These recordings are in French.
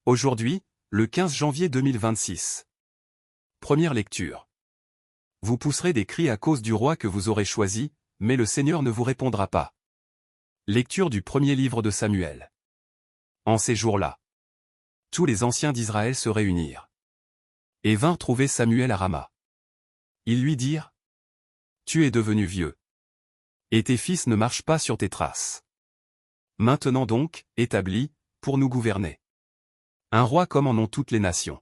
Aujourd'hui, le 15 janvier 2026. Première lecture. Vous pousserez des cris à cause du roi que vous aurez choisi, mais le Seigneur ne vous répondra pas. Lecture du premier livre de Samuel. En ces jours-là, tous les anciens d'Israël se réunirent et vinrent trouver Samuel à Rama. Ils lui dirent: Tu es devenu vieux, et tes fils ne marchent pas sur tes traces. Maintenant donc, établis, pour nous gouverner, un roi comme en ont toutes les nations.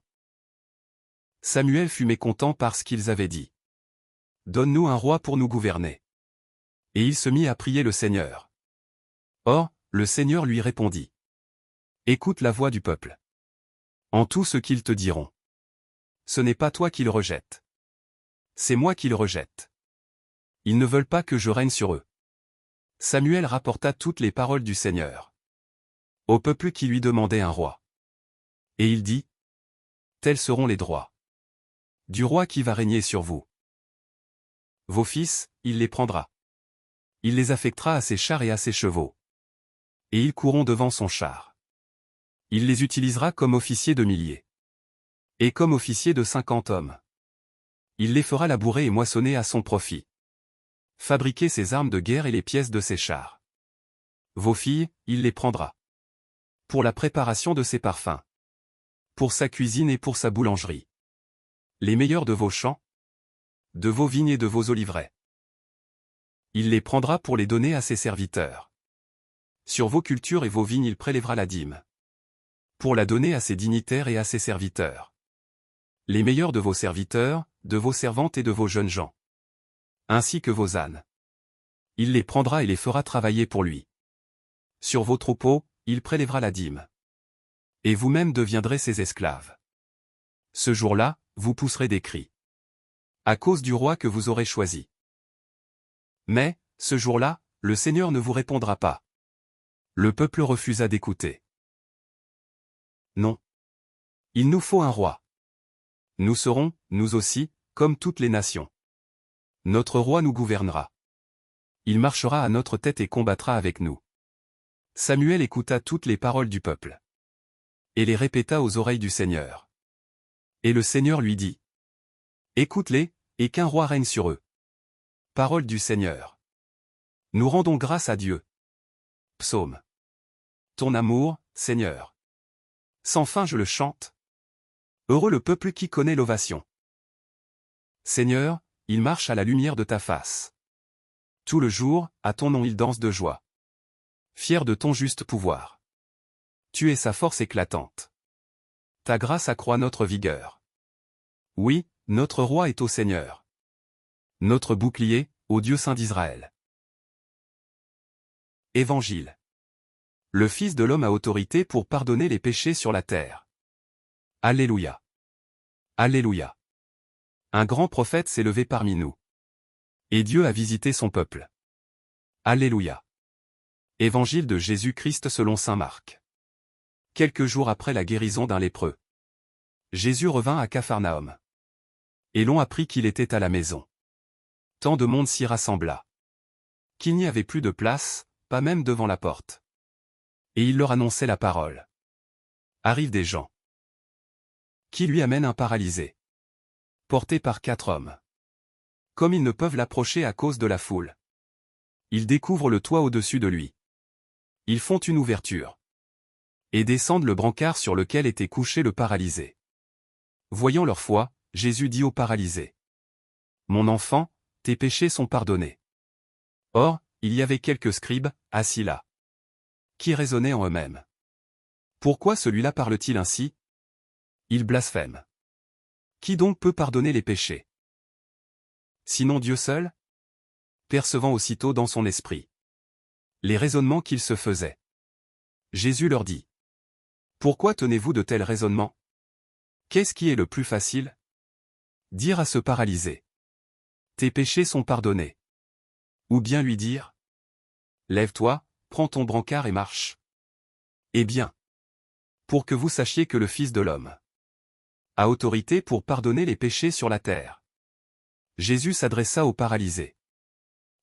Samuel fut mécontent parce qu'ils avaient dit: Donne-nous un roi pour nous gouverner. Et il se mit à prier le Seigneur. Or, le Seigneur lui répondit: Écoute la voix du peuple. En tout ce qu'ils te diront. Ce n'est pas toi qu'ils rejettent. C'est moi qu'ils rejettent. Ils ne veulent pas que je règne sur eux. Samuel rapporta toutes les paroles du Seigneur au peuple qui lui demandait un roi. Et il dit: Tels seront les droits du roi qui va régner sur vous. Vos fils, il les prendra. Il les affectera à ses chars et à ses chevaux. Et ils courront devant son char. Il les utilisera comme officiers de milliers. Et comme officiers de 50 hommes. Il les fera labourer et moissonner à son profit. Fabriquer ses armes de guerre et les pièces de ses chars. Vos filles, il les prendra. Pour la préparation de ses parfums. Pour sa cuisine et pour sa boulangerie. Les meilleurs de vos champs. De vos vignes et de vos oliveraies. Il les prendra pour les donner à ses serviteurs. Sur vos cultures et vos vignes il prélèvera la dîme. Pour la donner à ses dignitaires et à ses serviteurs. Les meilleurs de vos serviteurs, de vos servantes et de vos jeunes gens. Ainsi que vos ânes. Il les prendra et les fera travailler pour lui. Sur vos troupeaux, il prélèvera la dîme. Et vous-même deviendrez ses esclaves. Ce jour-là, vous pousserez des cris. À cause du roi que vous aurez choisi. Mais, ce jour-là, le Seigneur ne vous répondra pas. Le peuple refusa d'écouter. Non. Il nous faut un roi. Nous serons, nous aussi, comme toutes les nations. Notre roi nous gouvernera. Il marchera à notre tête et combattra avec nous. Samuel écouta toutes les paroles du peuple. Et les répéta aux oreilles du Seigneur. Et le Seigneur lui dit: Écoute-les, et qu'un roi règne sur eux. Parole du Seigneur. Nous rendons grâce à Dieu. Psaume. Ton amour, Seigneur. Sans fin je le chante. Heureux le peuple qui connaît l'ovation. Seigneur, il marche à la lumière de ta face. Tout le jour, à ton nom il danse de joie. Fier de ton juste pouvoir. Tu es sa force éclatante. Ta grâce accroît notre vigueur. Oui, notre roi est au Seigneur. Notre bouclier, au Dieu saint d'Israël. Évangile. Le Fils de l'homme a autorité pour pardonner les péchés sur la terre. Alléluia. Alléluia. Un grand prophète s'est levé parmi nous. Et Dieu a visité son peuple. Alléluia. Évangile de Jésus-Christ selon saint Marc. Quelques jours après la guérison d'un lépreux, Jésus revint à Capharnaüm. Et l'on apprit qu'il était à la maison. Tant de monde s'y rassembla qu'il n'y avait plus de place, pas même devant la porte. Et il leur annonçait la parole. Arrivent des gens qui lui amènent un paralysé, porté par 4 hommes. Comme ils ne peuvent l'approcher à cause de la foule, ils découvrent le toit au-dessus de lui. Ils font une ouverture et descendent le brancard sur lequel était couché le paralysé. Voyant leur foi, Jésus dit au paralysé: Mon enfant, tes péchés sont pardonnés. Or, il y avait quelques scribes, assis là, qui raisonnaient en eux-mêmes. Pourquoi celui-là parle-t-il ainsi? Il blasphème. Qui donc peut pardonner les péchés? Sinon Dieu seul? Percevant aussitôt dans son esprit les raisonnements qu'ils se faisaient, Jésus leur dit: Pourquoi tenez-vous de tels raisonnements? Qu'est-ce qui est le plus facile? Dire à ce paralysé: Tes péchés sont pardonnés. Ou bien lui dire: Lève-toi, prends ton brancard et marche. Eh bien, pour que vous sachiez que le Fils de l'homme a autorité pour pardonner les péchés sur la terre. Jésus s'adressa au paralysé.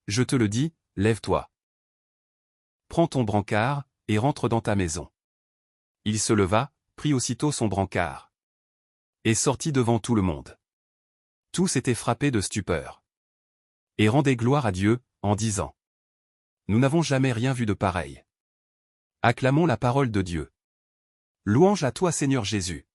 Je te le dis, lève-toi. Prends ton brancard, et rentre dans ta maison. Il se leva, prit aussitôt son brancard et sortit devant tout le monde. Tous étaient frappés de stupeur et rendaient gloire à Dieu, en disant: Nous n'avons jamais rien vu de pareil. Acclamons la parole de Dieu. Louange à toi Seigneur Jésus.